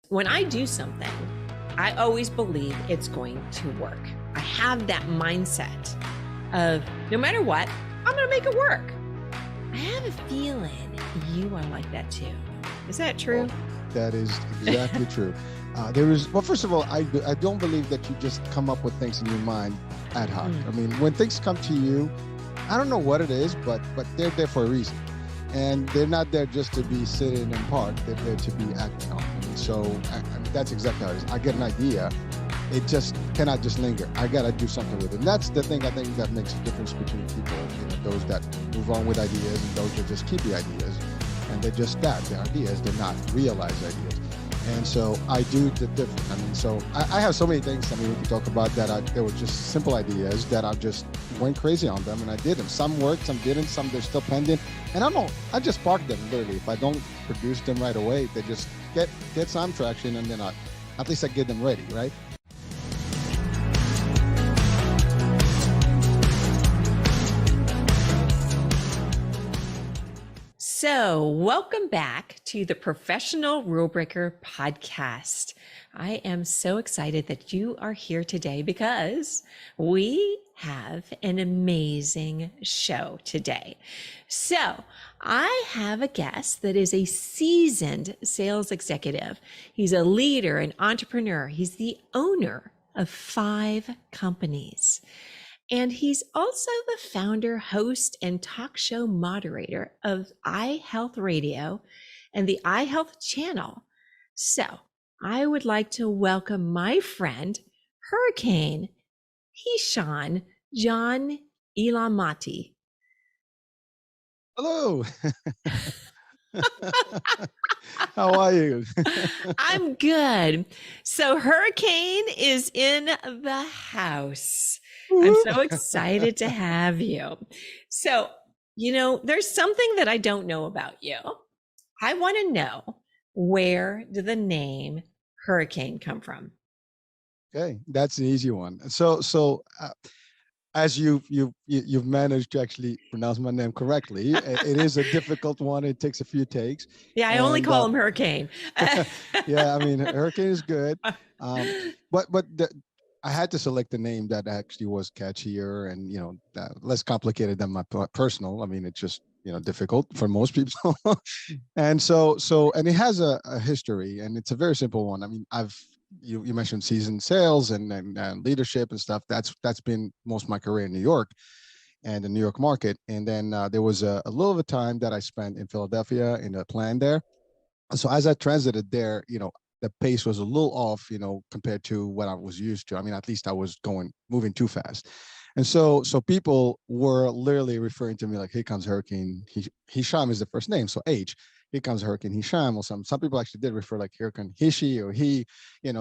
when I do something, I always believe it's going to work. I have that mindset of no matter what, I'm going to make it work. I have a feeling you are like that too. Is that true? Oh, that is exactly true. Well, first of all, I don't believe that you just come up with things in your mind ad hoc. I mean, when things come to you, I don't know what it is, but they're there for a reason. And they're not there just to be sitting and parked. They're there to be acting on. And so that's exactly how it is. I get an idea. It just cannot just linger. I got to do something with it. And that's the thing I think that makes a difference between people, those that move on with ideas and those that just keep the ideas. And they're just that, they're ideas, they're not realized ideas. And so I do the different. I mean, so I have so many things, I mean, we can talk about that. There were just simple ideas that I just went crazy on them and I did them. Some worked, some didn't, some they're still pending. And I just park them literally. If I don't produce them right away, they just get some traction and then at least I get them ready, right? So, welcome back to the Professional Rule Breaker podcast. I am so excited that you are here today because we have an amazing show today. So, I have a guest that is a seasoned sales executive. He's a leader, an entrepreneur. He's the owner of 5 companies. And he's also the founder, host, and talk show moderator of iHealth Radio and the iHealth channel. So I would like to welcome my friend, Hurricane Hicham John Elanmati. Hello. How are you? I'm good. So Hurricane is in the house. I'm so excited to have you. So, there's something that I don't know about you. I want to know, where did the name Hurricane come from? Okay, that's an easy one. So as you've managed to actually pronounce my name correctly, it is a difficult one. It takes a few takes. Yeah, I only call him Hurricane. Yeah, I mean, Hurricane is good, but I had to select a name that actually was catchier and less complicated than my personal. I mean, it's just difficult for most people, and and it has a history, and it's a very simple one. I mean, you mentioned seasoned sales and leadership and stuff. That's been most of my career in New York and the New York market. And then there was a little of a time that I spent in Philadelphia in a plant there. So as I transited there, the pace was a little off, compared to what I was used to. I mean, at least I was moving too fast. And so people were literally referring to me like, here comes Hurricane. Hicham is the first name. So H. Here comes Hurricane Hicham, or some people actually did refer like Hurricane Hishi or he,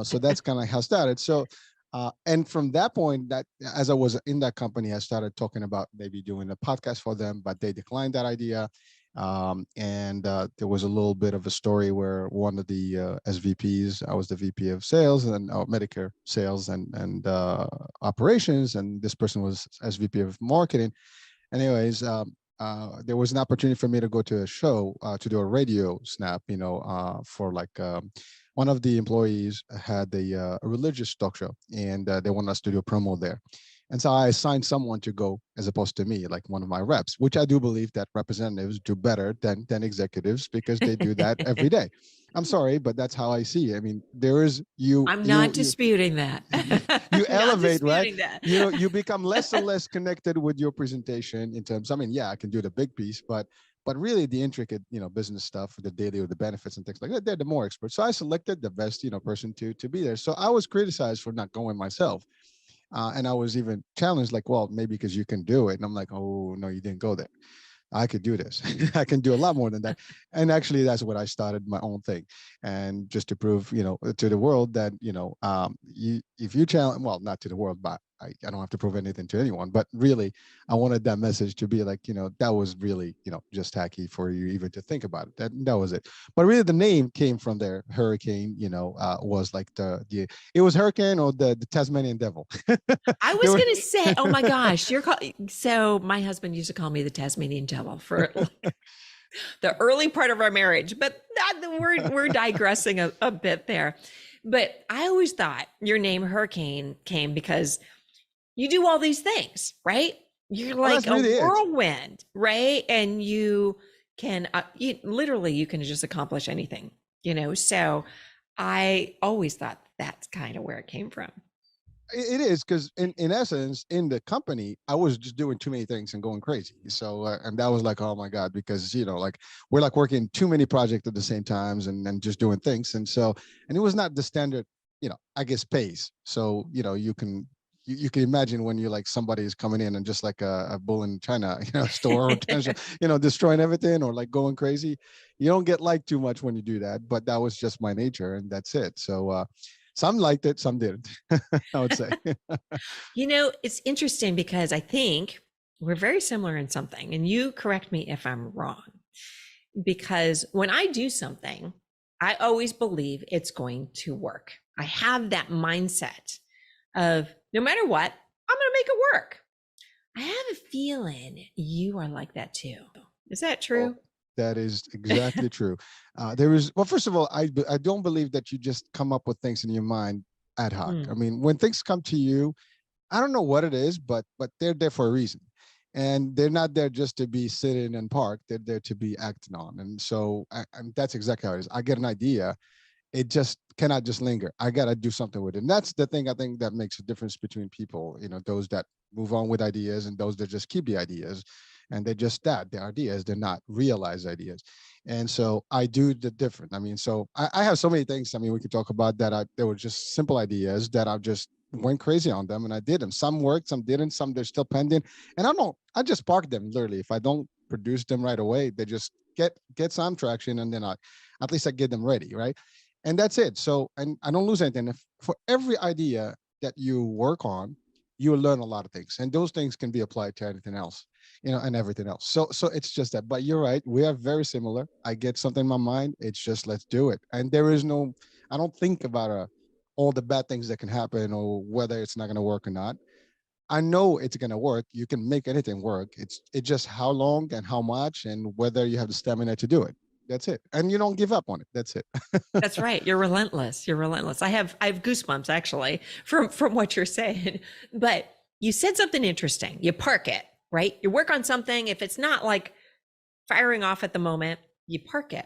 so that's kind of like how it started. So, and from that point, that as I was in that company, I started talking about maybe doing a podcast for them, but they declined that idea. And there was a little bit of a story where one of the SVPs, I was the VP of sales and Medicare sales and operations, and this person was SVP of marketing. Anyways, there was an opportunity for me to go to a show to do a radio snap, for one of the employees had a religious talk show, and they wanted us to do a promo there. And so I assigned someone to go as opposed to me, like one of my reps, which I do believe that representatives do better than executives because they do that every day. I'm sorry, but that's how I see it. I mean, I'm not disputing that. You elevate, right? You become less and less connected with your presentation in terms, I mean, yeah, I can do the big piece, but really the intricate, business stuff, the daily or the benefits and things like that, they're the more experts. So I selected the best, person to be there. So I was criticized for not going myself. And I was even challenged, like, well, maybe because you can do it. And I'm like, oh, no, you didn't go there. I could do this. I can do a lot more than that. And actually, that's what I started my own thing. And just to prove, to the world that, if you challenge, well, not to the world, but I don't have to prove anything to anyone. But really, I wanted that message to be like, that was really, just tacky for you even to think about it. That was it. But really, the name came from there. Hurricane, was like it was Hurricane or the Tasmanian Devil. I was going to say, oh my gosh, so my husband used to call me the Tasmanian Devil for The early part of our marriage, but we're digressing a bit there. But I always thought your name Hurricane came because you do all these things, right? You're Well, like that's a really it. whirlwind, right? And you can literally you can just accomplish anything, So I always thought that's kind of where it came from. It is because in essence, in the company, I was just doing too many things and going crazy. So and that was like, oh my god, because like we're like working too many projects at the same times and just doing things. And so and it was not the standard, I guess pace. So you can imagine when you like somebody is coming in and just like a bull in China, store or potential, destroying everything or like going crazy. You don't get liked too much when you do that, but that was just my nature and that's it. So some liked it, some didn't. I would say. It's interesting because I think we're very similar in something, and you correct me if I'm wrong. Because when I do something, I always believe it's going to work. I have that mindset of no matter what, I'm going to make it work. I have a feeling you are like that too. Is that Oh, true? that is exactly true. Well, first of all, I don't believe that you just come up with things in your mind ad hoc. I Mm. mean, when things come to you, I don't know what it is, but they're there for a reason. And they're not there just to be sitting and parked. They're there to be acted on. And so and that's exactly how it is. I get an idea, it just cannot just linger. I got to do something with it. And that's the thing I think that makes a difference between people, those that move on with ideas and those that just keep the ideas. And they're just that, they're ideas, they're not realized ideas. And so I do the different. I mean, so I have so many things. I mean, we could talk about that. They were just simple ideas that I just went crazy on them and I did them. Some worked, some didn't, some they're still pending. And I just park them literally. If I don't produce them right away, they just get some traction and then at least I get them ready, right? And that's it. So, and I don't lose anything. If for every idea that you work on, you will learn a lot of things, and those things can be applied to anything else, and everything else. So it's just that. But you're right. We are very similar. I get something in my mind. It's just let's do it, and there is no. I don't think about all the bad things that can happen or whether it's not going to work or not. I know it's going to work. You can make anything work. It's just how long and how much and whether you have the stamina to do it. That's it. And you don't give up on it. That's it. That's right. You're relentless. You're relentless. I have goosebumps actually from what you're saying. But you said something interesting. You park it, right? You work on something. If it's not like firing off at the moment, you park it.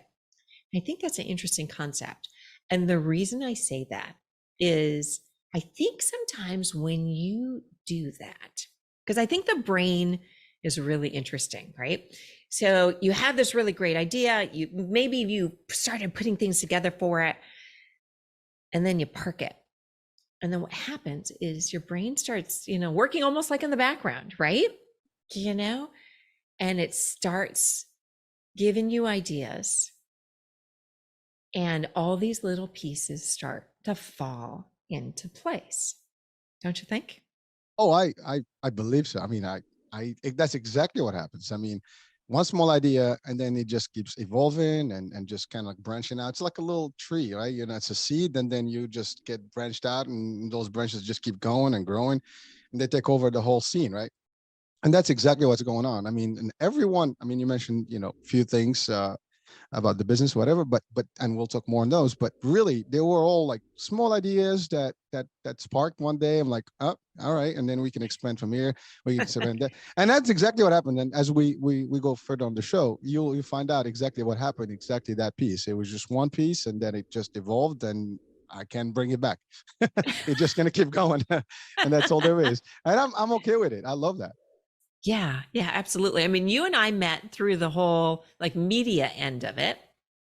I think that's an interesting concept. And the reason I say that is I think sometimes when you do that, because I think the brain is really interesting, right? So you have this really great idea, you started putting things together for it, and then you park it. And then what happens is your brain starts, working almost like in the background, right? You know, and it starts giving you ideas and all these little pieces start to fall into place. Don't you think? Oh, I believe so. I mean, that's exactly what happens. I mean, one small idea, and then it just keeps evolving and just kind of like branching out. It's like a little tree, right? It's a seed, and then you just get branched out, and those branches just keep going and growing, and they take over the whole scene, right? And that's exactly what's going on. I mean, and everyone. I mean, you mentioned few things about the business, whatever. But and we'll talk more on those. But really, they were all like small ideas that sparked one day. I'm like, oh, all right, and then we can expand from here. We can expand that, and that's exactly what happened. And as we go further on the show, you'll find out exactly what happened. Exactly that piece. It was just one piece, and then it just evolved, and I can't bring it back. It's just gonna keep going, and that's all there is. And I'm okay with it. I love that. Yeah, yeah, absolutely. I mean, you and I met through the whole like media end of it.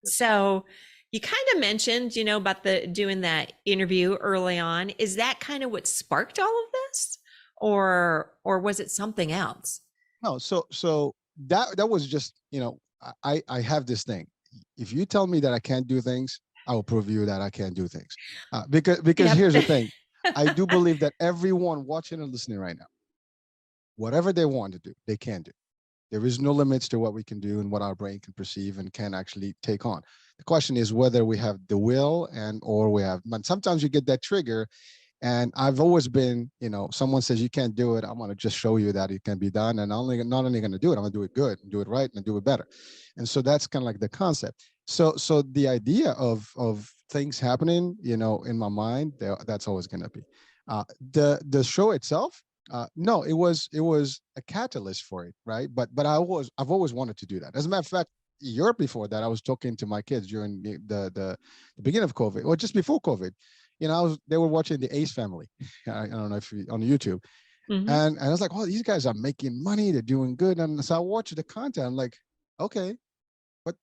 So you kind of mentioned, about the doing that interview early on. Is that kind of what sparked all of this? Or was it something else? No, so that was just I have this thing. If you tell me that I can't do things, I will prove you that I can't do things. Because Yep. here's the thing, I do believe that everyone watching and listening right now, whatever they want to do, they can do. There is no limits to what we can do and what our brain can perceive and can actually take on. The question is whether we have the will and or we have. But sometimes you get that trigger, And I've always been, someone says you can't do it, I'm going to just show you that it can be done. And not only going to do it, I'm going to do it good, and do it right, and do it better. And so that's kind of like the concept. So the idea of things happening, in my mind, that's always going to be. The show itself, no, it was a catalyst for it, right? But I've always wanted to do that. As a matter of fact, a year before that, I was talking to my kids during the beginning of COVID, or just before COVID. They were watching the Ace Family. I don't know if on YouTube, Hmm. and I was like, oh, these guys are making money, they're doing good. And so I watched the content. I'm like, okay, but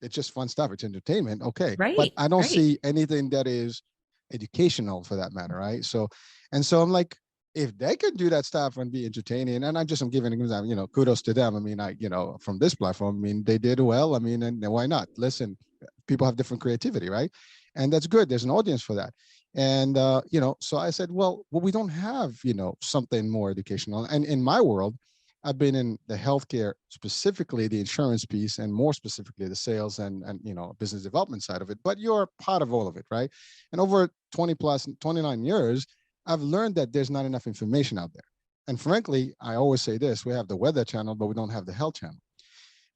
it's just fun stuff. It's entertainment, okay. But Right, I don't right. see anything that is educational for that matter, right? So I'm like, if they can do that stuff and be entertaining, and I'm giving an example, kudos to them. I mean, from this platform, I mean, they did well. I mean, and why not? Listen, people have different creativity, right? And that's good. There's an audience for that. And so I said, well, we don't have, something more educational. And in my world, I've been in the healthcare, specifically the insurance piece, and more specifically the sales and business development side of it. But you're part of all of it, right? And over 20 plus 29 years, I've learned that there's not enough information out there. And frankly, I always say this: we have the weather channel, but we don't have the health channel.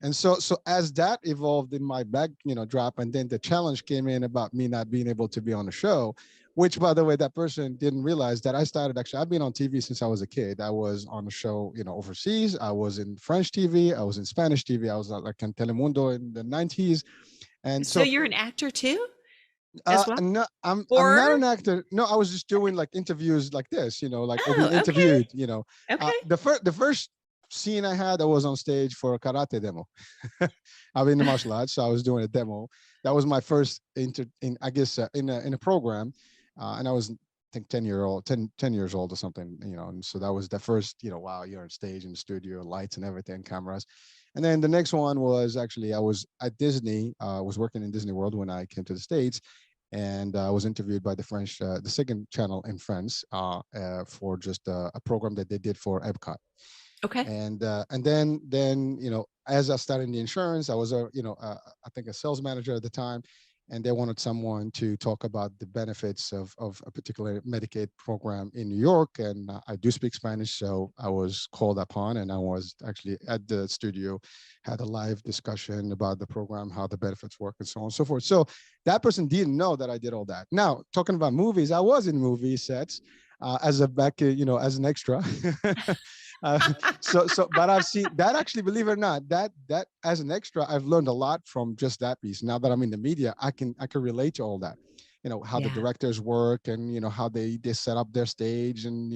And so as that evolved in my back, drop, and then the challenge came in about me not being able to be on the show, which, by the way, that person didn't realize that I've been on TV since I was a kid. I was on the show, overseas. I was in French TV. I was in Spanish TV. I was like in Telemundo in the 90s. And So so you're an actor too, as well? no, I'm Or not an actor. No, I was just doing like interviews like this, like or being oh, okay. interviewed. Okay. The first scene I had, I was on stage for a karate demo. I'm in the martial arts, so I was doing a demo. That was my first I guess in a program, and I was, I think, 10 years old or something, and so that was the first, wow, you're on stage in the studio, lights and everything, cameras. And then the next one was actually, I was at Disney, was working in Disney World when I came to the States, and I was interviewed by the second channel in France, for just a program that they did for Epcot. Okay. And then as I started in the insurance, I was I think a sales manager at the time, and they wanted someone to talk about the benefits of a particular Medicaid program in New York. And I do speak Spanish, so I was called upon, and I was actually at the studio, had a live discussion about the program, how the benefits work, and so on and so forth. So that person didn't know that I did all that. Now, talking about movies, I was in movie sets, as a back, as an extra. uh, but I've seen that, actually, believe it or not, that as an extra, I've learned a lot from just that piece. Now that I'm in the media, I can relate to all that. How the Yeah. directors work, and how they set up their stage, and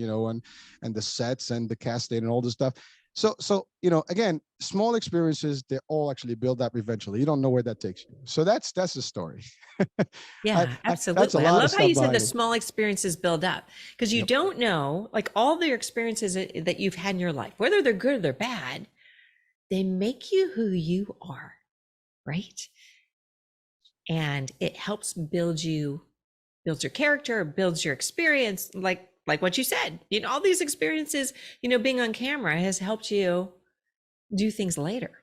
and the sets and the casting and all this stuff. So again, small experiences, they all actually build up eventually. You don't know where that takes you. So that's the story. Yeah, That's a absolutely. I lot of love how stuff you said the behind it. small experiences build up because you Yep. don't know, like all the experiences that you've had in your life, whether they're good or they're bad, they make you who you are, right? And it helps builds your character, builds your experience, like what you said. All these experiences, being on camera has helped you do things later.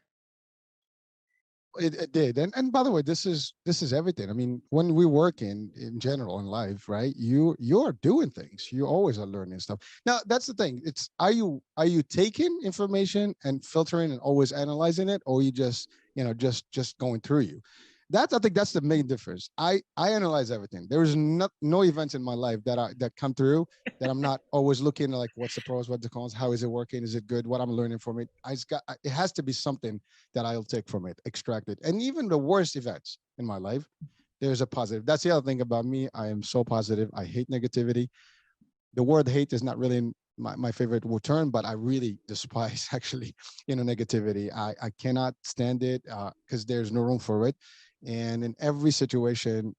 It did. And by the way, this is everything. I mean, when we work in general in life, right? You're doing things. You always are learning stuff. Now, that's the thing. It's, are you taking information and filtering and always analyzing it, or you just, just going through you? I think that's the main difference. I analyze everything. There is no events in my life that come through that I'm not always looking like, what's the pros, what's the cons, how is it working, is it good, what I'm learning from it. It has to be something that I'll take from it, extract it. And even the worst events in my life, there's a positive. That's the other thing about me. I am so positive. I hate negativity. The word hate is not really my favorite term, but I really despise actually, negativity. I cannot stand it, because there's no room for it. And in every situation,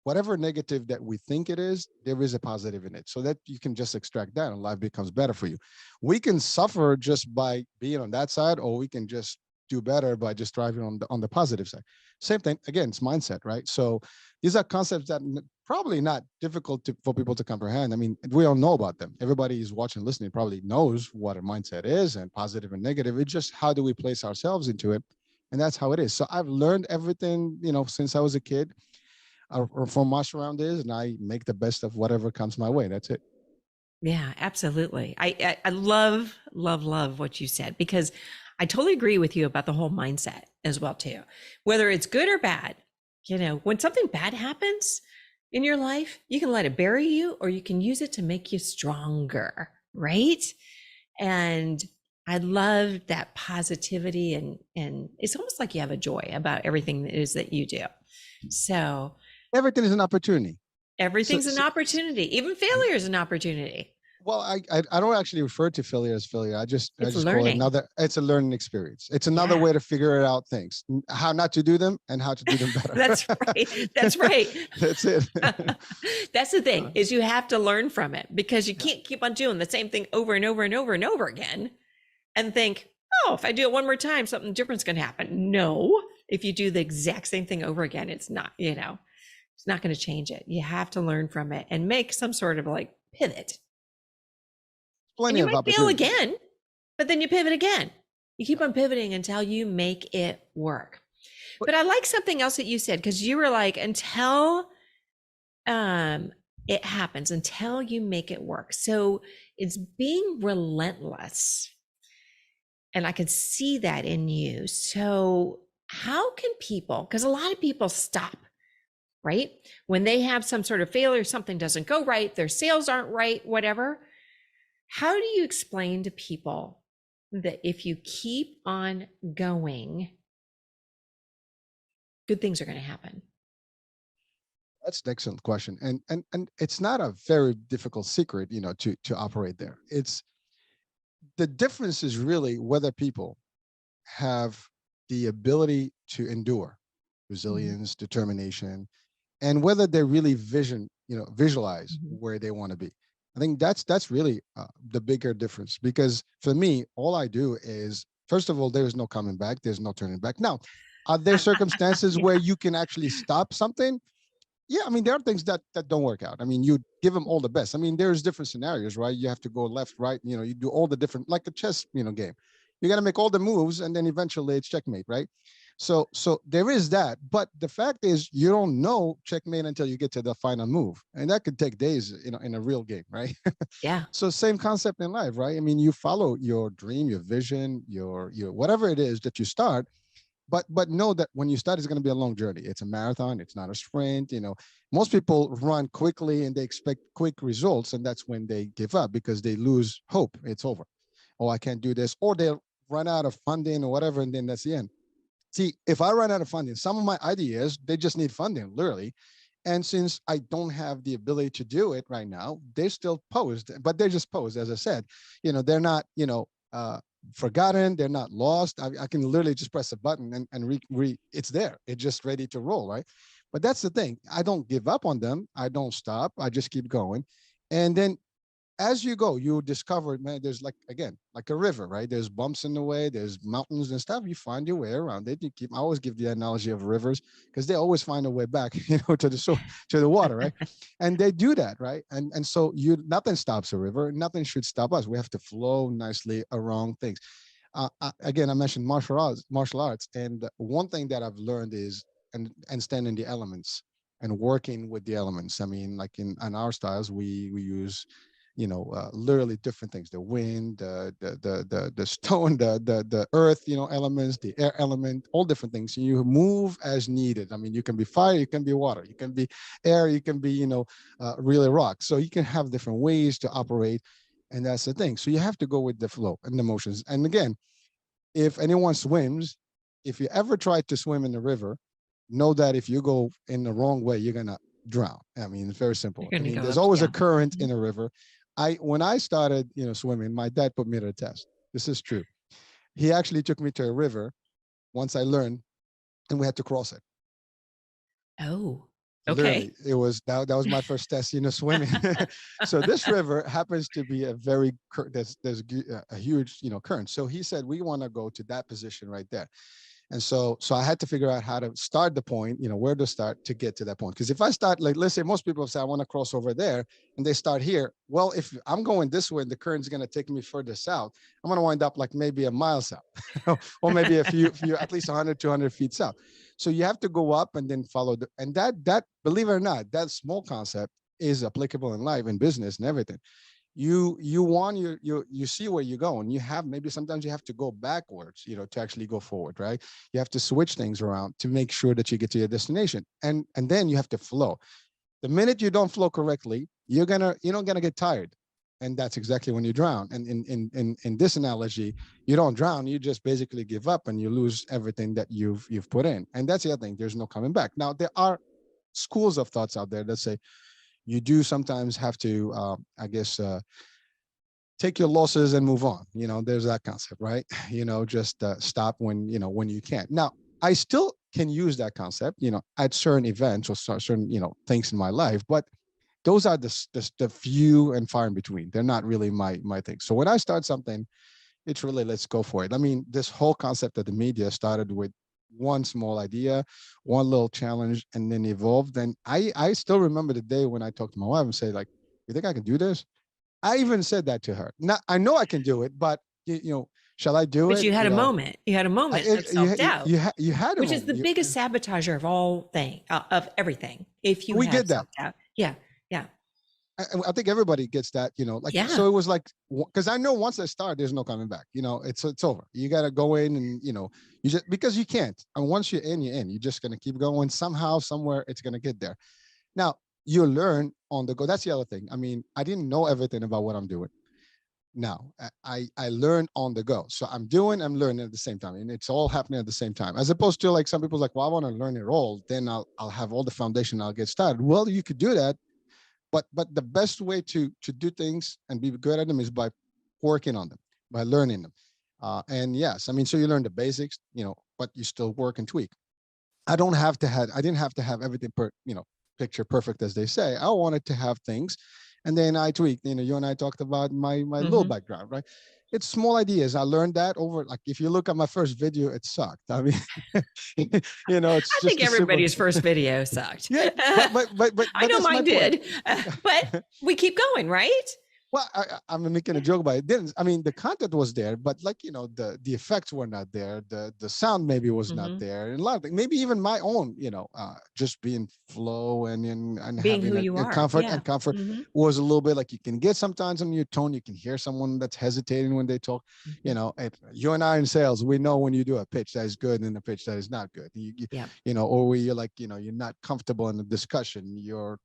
whatever negative that we think it is, there is a positive in it. So that you can just extract that and life becomes better for you. We can suffer just by being on that side, or we can just do better by just thriving on the positive side. Same thing. Again, it's mindset, right? So these are concepts that probably not difficult for people to comprehend. I mean, we all know about them. Everybody who's watching, listening probably knows what a mindset is, and positive and negative. It's just how do we place ourselves into it, and that's how it is. So I've learned everything, since I was a kid. or from my surroundings, and I make the best of whatever comes my way. That's it. Yeah, absolutely. I love, love, love what you said because I totally agree with you about the whole mindset as well too. Whether it's good or bad, when something bad happens in your life, you can let it bury you or you can use it to make you stronger, right? And I love that positivity and it's almost like you have a joy about everything that is that you do. So Everything is an opportunity. So, everything's an so opportunity. Even failure is an opportunity. well, I don't actually refer to failure as failure. I It's just call it learning. another. It's a learning experience. It's another Yeah. way to figure out things, how not to do them, and how to do them better. That's right. That's right. That's it. That's the thing Uh, is you have to learn from it because you yeah. can't keep on doing the same thing over and over and over and over again and think, oh, if I do it one more time, something different's going to happen. No, if you do the exact same thing over again, it's not, it's not going to change it. You have to learn from it and make some sort of like pivot. And Plenty you of might fail opportunities. again, but then you pivot again. You keep on pivoting until you make it work. But But I like something else that you said because you were like, until um it happens, until you make it work. So it's being relentless. And I can see that in you. So how can people, because a lot of people stop, right? When they have some sort of failure, something doesn't go right, their sales aren't right, whatever. How do you explain to people that if you keep on going, good things are going to happen? that's an excellent question, and it's not a very difficult secret, to operate there. It's the difference is really whether people have the ability to endure, Mhm. resilience, determination, and whether they really visualize Mhm. where they want to be. I think that's really the bigger difference, because for me, all I do is, first of all, there's no coming back, there's no turning back. Now, are there circumstances where Yeah. you can actually stop something? Yeah, I mean, there are things that don't work out. I mean, you give them all the best. I mean, there's different scenarios, right? You have to go left, right. You do all the different, like a chess, game. You got to make all the moves, and then eventually it's checkmate, right? So there is that. But the fact is, you don't know checkmate until you get to the final move, and that could take days, in a real game, right? Yeah. So same concept in life, right? I mean, you follow your dream, your vision, your whatever it is that you start, but know that when you start, it's going to be a long journey. It's a marathon, it's not a sprint. Most people run quickly and they expect quick results, and that's when they give up because they lose hope. It's over. Oh, I can't do this, or they'll run out of funding or whatever, and then that's the end. See, if I run out of funding, some of my ideas, they just need funding, literally. And since I don't have the ability to do it right now, they're still posed, but they're just posed, as I said. They're not, forgotten. They're not lost. I can literally just press a button and it's there. It's just ready to roll, right? But that's the thing. I don't give up on them. I don't stop. I just keep going. And then as you go, you discover, man, there's, like, again, like a river, right? There's bumps in the way, there's mountains and stuff. You find your way around it. I always give the analogy of rivers because they always find a way back, to the to the water, right? And they do that, right? And so nothing stops a river. Nothing should stop us. We have to flow nicely around things. Again, I mentioned martial arts, and one thing that I've learned is and stand in the elements and working with the elements. I mean, like in our styles, we use, literally different things: the wind, the stone, the earth, elements, the air element, all different things. You move as needed. I mean, you can be fire, you can be water, you can be air, you can be, really rock. So you can have different ways to operate, and that's the thing. So you have to go with the flow and the motions. And again, if anyone swims, if you ever try to swim in the river, know that if you go in the wrong way, you're gonna drown. I mean, it's very You're simple. I going to mean, go there's up. always a Yeah. current Mhm. in a river. When I started, swimming, my dad put me to the test. This is true. He actually took me to a river once I learned, and we had to cross it. Oh, Literally, okay. it was that was my first test, swimming. So this river happens to be a there's a huge, current. So he said, we want to go to that position right there. And so I had to figure out how to start the point, where to start to get to that point. Because if I start, like, let's say most people say, I want to cross over there, and they start here. Well, if I'm going this way and the current's going to take me further south, I'm going to wind up like maybe a mile south or maybe a few, at least 100, 200 feet south. So you have to go up and then follow and that, believe it or not, that small concept is applicable in life and business and everything. You want you see where you're going. You have, maybe sometimes you have to go backwards, to actually go forward, right? You have to switch things around to make sure that you get to your destination, and then you have to flow. The minute you don't flow correctly, you're gonna get tired, and that's exactly when you drown. And in this analogy, you don't drown, you just basically give up and you lose everything that you've put in. And that's the other thing, there's no coming back. Now there are schools of thoughts out there that say you do sometimes have to, I guess, take your losses and move on. There's that concept, right? Just stop when you can't. Now, I still can use that concept, at certain events or certain, things in my life, but those are the few and far in between. They're not really my thing. So when I start something, it's really, let's go for it. I mean, this whole concept of the media started with one small idea, one little challenge, and then evolved. And I still remember the day when I talked to my wife and say, like, you think I can do this? I even said that to her. Now, I know I can do it, but shall I do But it? you had a moment. You had a moment of self-doubt, You had a which is moment. the biggest sabotager of all of everything. If you We have get that. self-doubt. Yeah. Yeah. I think everybody gets that, like, Yeah. so it was like, because I know once I start, there's no coming back, it's over. You got to go in and, you just, because you can't. And once you're in, you're in. You're just going to keep going. Somehow, somewhere, it's going to get there. Now, you learn on the go. That's the other thing. I mean, I didn't know everything about what I'm doing. Now, I learned on the go. So I'm learning at the same time. And it's all happening at the same time. As opposed to, like, some people's like, well, I want to learn it all. Then I'll have all the foundation. I'll get started. Well, you could do that. But the best way to do things and be good at them is by working on them, by learning them. And yes, I mean, so you learn the basics, but you still work and tweak. I didn't have to have everything picture perfect, as they say. I wanted to have things, and then I tweaked. You and I talked about my little background, right? It's small ideas. I learned that over, like, if you look at my first video, it sucked. I mean, it's I just think a simple. everybody's first video sucked. Yeah, but I know that's my mine point. did, but we keep going, right? Well, I'm making a joke about it. It didn't. I mean, the content was there, but, like, the effects were not there. The sound maybe was not there, and a lot of things. Maybe even my own, just being flow and Being having who you a are. comfort Yeah. and comfort was a little bit like, you can get sometimes on your tone. You can hear someone that's hesitating when they talk. You and I in sales, we know when you do a pitch that is good and a pitch that is not good. Yeah. Or where you're like, you're not comfortable in the discussion. Your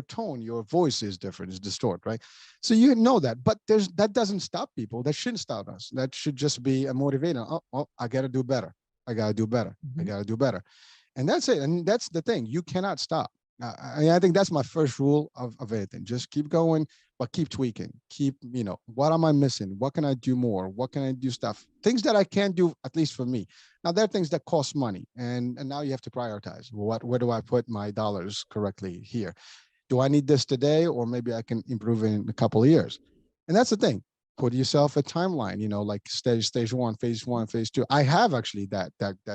tone, your voice is different, is distorted, right? So you know that, but that doesn't stop people. That shouldn't stop us. That should just be a motivator. Oh, I got to do better. I got to do better. I got to do better. And that's it. And that's the thing. You cannot stop. I think that's my first rule of anything. Just keep going, but keep tweaking. Keep, what am I missing? What can I do more? What can I do stuff? Things that I can't do, at least for me. Now, there are things that cost money. And now you have to prioritize. Where do I put my dollars correctly here? Do I need this today? Or maybe I can improve in a couple of years. And that's the thing. Put yourself a timeline, like stage one, phase 2. I have actually that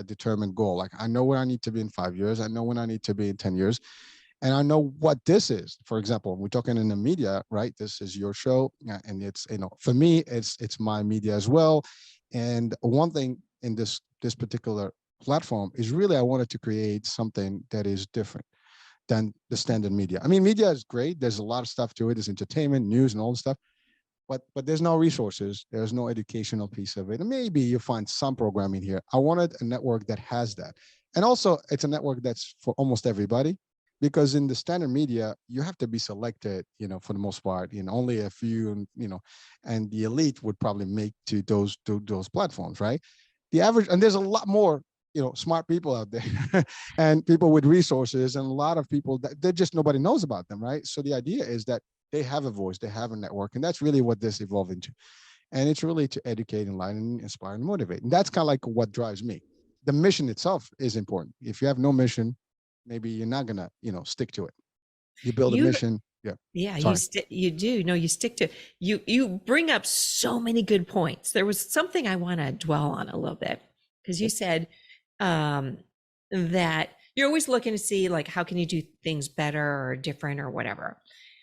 determined goal. Like, I know where I need to be in 5 years. I know when I need to be in 10 years. And I know what this is. For example, we're talking in the media, right? This is your show. And it's, for me, it's my media as well. And one thing in this particular platform is really, I wanted to create something that is different than the standard media. I mean, media is great. There's a lot of stuff to it. There's entertainment, news, and all the stuff. But there's no resources. There's no educational piece of it. And maybe you find some programming here. I wanted a network that has that. And also, it's a network that's for almost everybody, because in the standard media, you have to be selected, for the most part, only a few, and the elite would probably make to those platforms, right? The average, and there's a lot more, smart people out there and people with resources, and a lot of people that just nobody knows about them, right? So the idea is that they have a voice, they have a network, and that's really what this evolved into. And it's really to educate, enlighten, inspire, and motivate. And that's kind of like what drives me. The mission itself is important. If you have no mission, maybe you're not gonna, stick to it. You build a You mission. Yeah. Yeah, Sorry. you do. No, you stick to you bring up so many good points. There was something I want to dwell on a little bit, because you said um, that you're always looking to see like how can you do things better or different or whatever.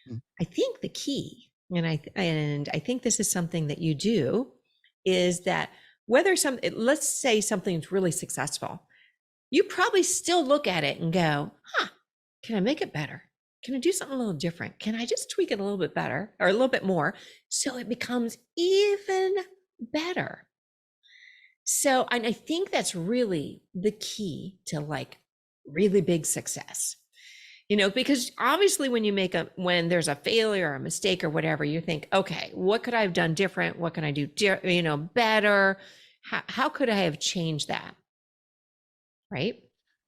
Mm. I think the key, and I think this is something that you do, is that whether let's say something's really successful, you probably still look at it and go, huh, can I make it better? Can I do something a little different? Can I just tweak it a little bit better or a little bit more so it becomes even better? So, and I think that's really the key to like really big success. Because obviously when there's a failure or a mistake or whatever, you think, okay, what could I have done different? What can I do, better? How could I have changed that? Right.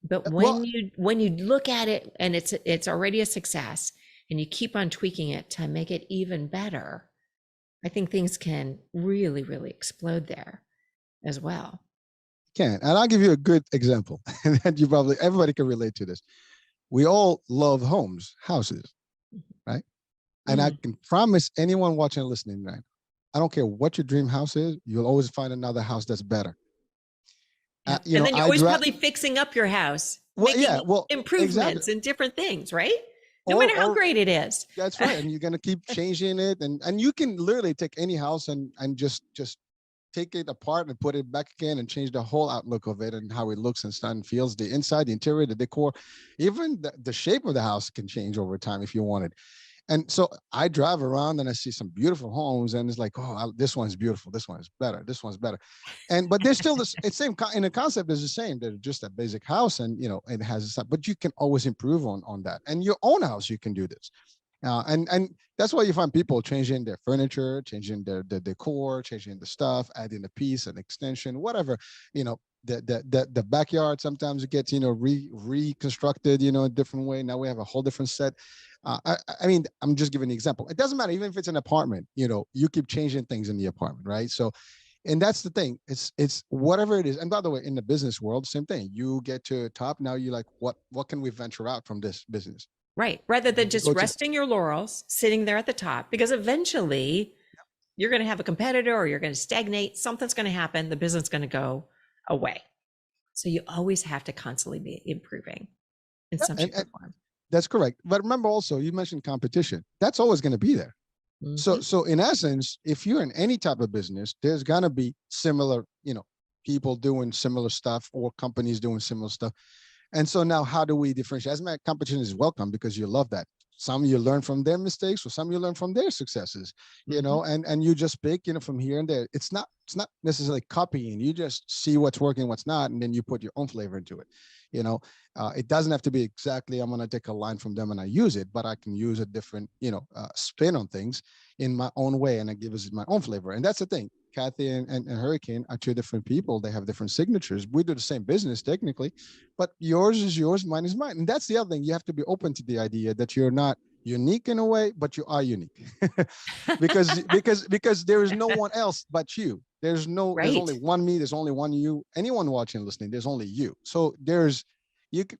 But Well, when you look at it and it's already a success and you keep on tweaking it to make it even better, I think things can really, really explode there as well. can. And I'll give you a good example. And then everybody can relate to this. We all love houses, right? And I Mm. can promise anyone watching and listening right, I don't care what your dream house is, you'll always find another house that's better. Yep. And then you're I'd always rather, probably fixing up your house, well, yeah, making well, exactly. improvements and different things, right? No Or, matter how or great it is. that's right. And you're going to keep changing it. And you can literally take any house and just take it apart and put it back again and change the whole outlook of it and how it looks and sounds and feels, the inside, the interior, the decor, even the shape of the house can change over time if you wanted. And so I drive around and I see some beautiful homes, and it's like, oh, this one's beautiful. This one is better. This one's better. But there's still this. It's same in the concept is the same. They're just a basic house, and it has stuff. But you can always improve on that. And your own house, you can do this. And that's why you find people changing their furniture, changing the decor, changing the stuff, adding a piece, an extension, whatever. The backyard sometimes it gets reconstructed a different way. Now we have a whole different set. I mean, I'm just giving an example. It doesn't matter even if it's an apartment. You keep changing things in the apartment, right? So, and that's the thing. It's whatever it is. And by the way, in the business world, same thing. You get to top. Now you're like, what can we venture out from this business? Right. Rather than You just go to resting your laurels, sitting there at the top, because eventually you're going to have a competitor or you're going to stagnate. Something's going to happen. The business is going to go away. So you always have to constantly be improving in some shape or form. That's correct. But remember also, you mentioned competition. That's always going to be there. Mm-hmm. So in essence, if you're in any type of business, there's going to be similar, people doing similar stuff or companies doing similar stuff. And so now how do we differentiate? As my competition is welcome because you love that. Some you learn from their mistakes, or some you learn from their successes, and you just pick, from here and there. It's not necessarily copying. You just see what's working, what's not, and then you put your own flavor into it. It doesn't have to be exactly, I'm going to take a line from them and I use it, but I can use a different, spin on things in my own way, and I give it my own flavor. And that's the thing. Kathy and Hurricane are two different people. They have different signatures. We do the same business technically, but yours is yours, mine is mine. And that's the other thing. You have to be open to the idea that you're not unique in a way, but you are unique. because there is no one else but you. There's only one me, there's only one you. Anyone watching, listening, there's only you. So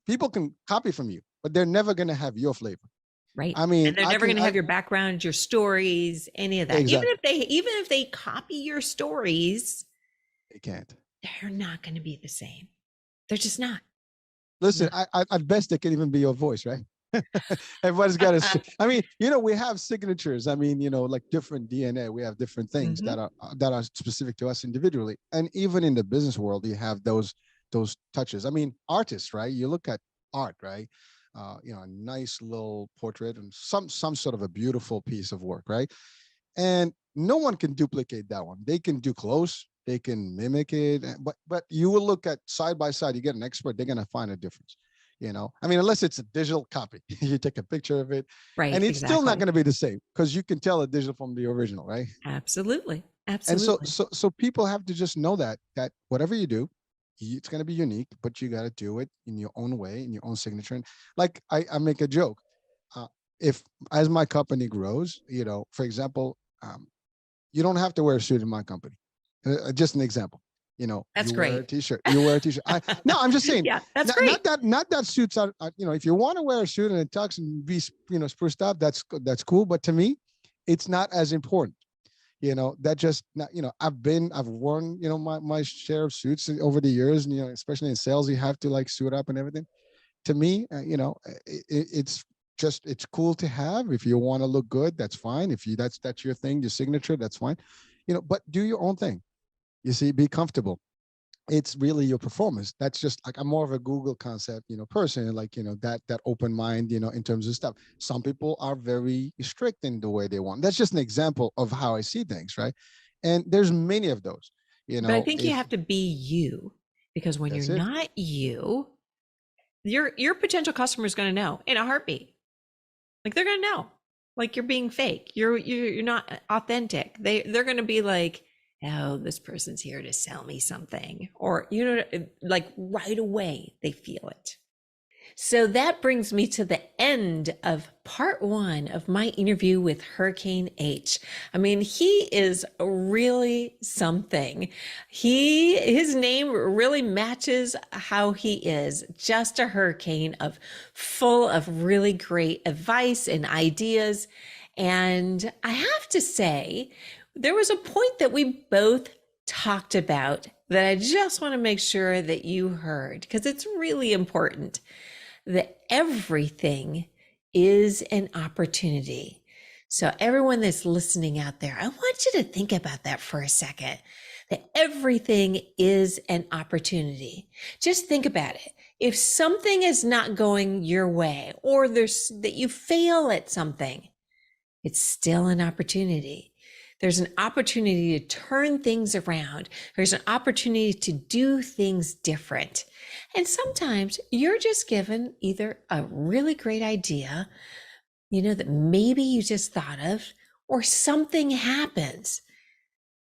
people can copy from you, but they're never going to have your flavor. Right. I mean, and they're never going to have your background, your stories, any of that. Exactly. Even if they copy your stories, they can't. They're not going to be the same. They're just not. Listen, at best they can even be your voice, right? Everybody's got a. I mean, we have signatures. I mean, like different DNA. We have different things that are specific to us individually, and even in the business world, you have those touches. I mean, artists, right? You look at art, right? A nice little portrait and some sort of a beautiful piece of work, right? And no one can duplicate that one. They can do close, they can mimic it, but you will look at side by side. You get an expert, they're gonna find a difference. I mean, unless it's a digital copy, you take a picture of it, right? And it's still not going to be the same because you can tell a digital from the original, right? Absolutely. And so people have to just know that whatever you do, it's going to be unique, but you got to do it in your own way, in your own signature. And like I make a joke, if as my company grows, for example, you don't have to wear a suit in my company. Just an example. That's you great. wear a t-shirt. You wear a t-shirt. No, I'm just saying. Yeah, that's great. Not that suits are. If you want to wear a suit and a tux and be spruced up, that's cool. But to me, it's not as important. That just not, I've worn, my share of suits over the years, and especially in sales, you have to like suit up and everything. To me, it's cool to have. If you want to look good, that's fine. If you that's your thing, your signature, that's fine. But do your own thing. You see, be comfortable. It's really your performance. That's just like, I'm more of a Google concept, person, like, that open mind, in terms of stuff. Some people are very strict in the way they want. That's just an example of how I see things, right? And there's many of those, But I think you if have to be you, because when you're that's it. not you, your potential customer is going to know in a heartbeat. Like they're going to know. Like you're being fake. You're not authentic. They're going to be like, "Oh, this person's here to sell me something." Or like right away they feel it. So that brings me to the end of part 1 of my interview with Hurricane H. I mean, he is really something. His name really matches how he is, just a hurricane full of really great advice and ideas. And I have to say, there was a point that we both talked about that I just want to make sure that you heard, because it's really important, that everything is an opportunity. So everyone that's listening out there, I want you to think about that for a second, that everything is an opportunity. Just think about it. If something is not going your way, or that you fail at something, it's still an opportunity. There's an opportunity to turn things around. There's an opportunity to do things different. And sometimes you're just given either a really great idea, that maybe you just thought of, or something happens.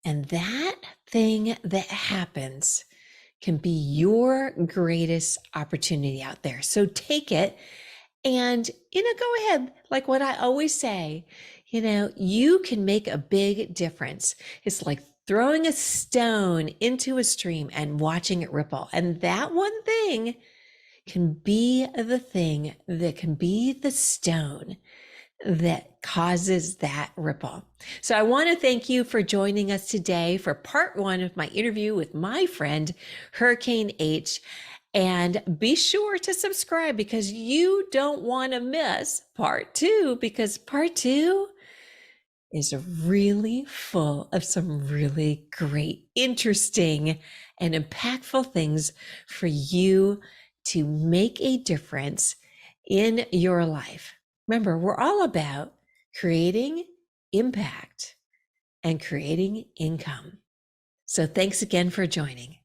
And that thing that happens can be your greatest opportunity out there. So take it and, go ahead. Like what I always say, you can make a big difference. It's like throwing a stone into a stream and watching it ripple. And that one thing can be the thing that can be the stone that causes that ripple. So I want to thank you for joining us today for part 1 of my interview with my friend, Hurricane H. And be sure to subscribe, because you don't want to miss part 2, because part 2 is really full of some really great, interesting, and impactful things for you to make a difference in your life. Remember, we're all about creating impact and creating income. So thanks again for joining.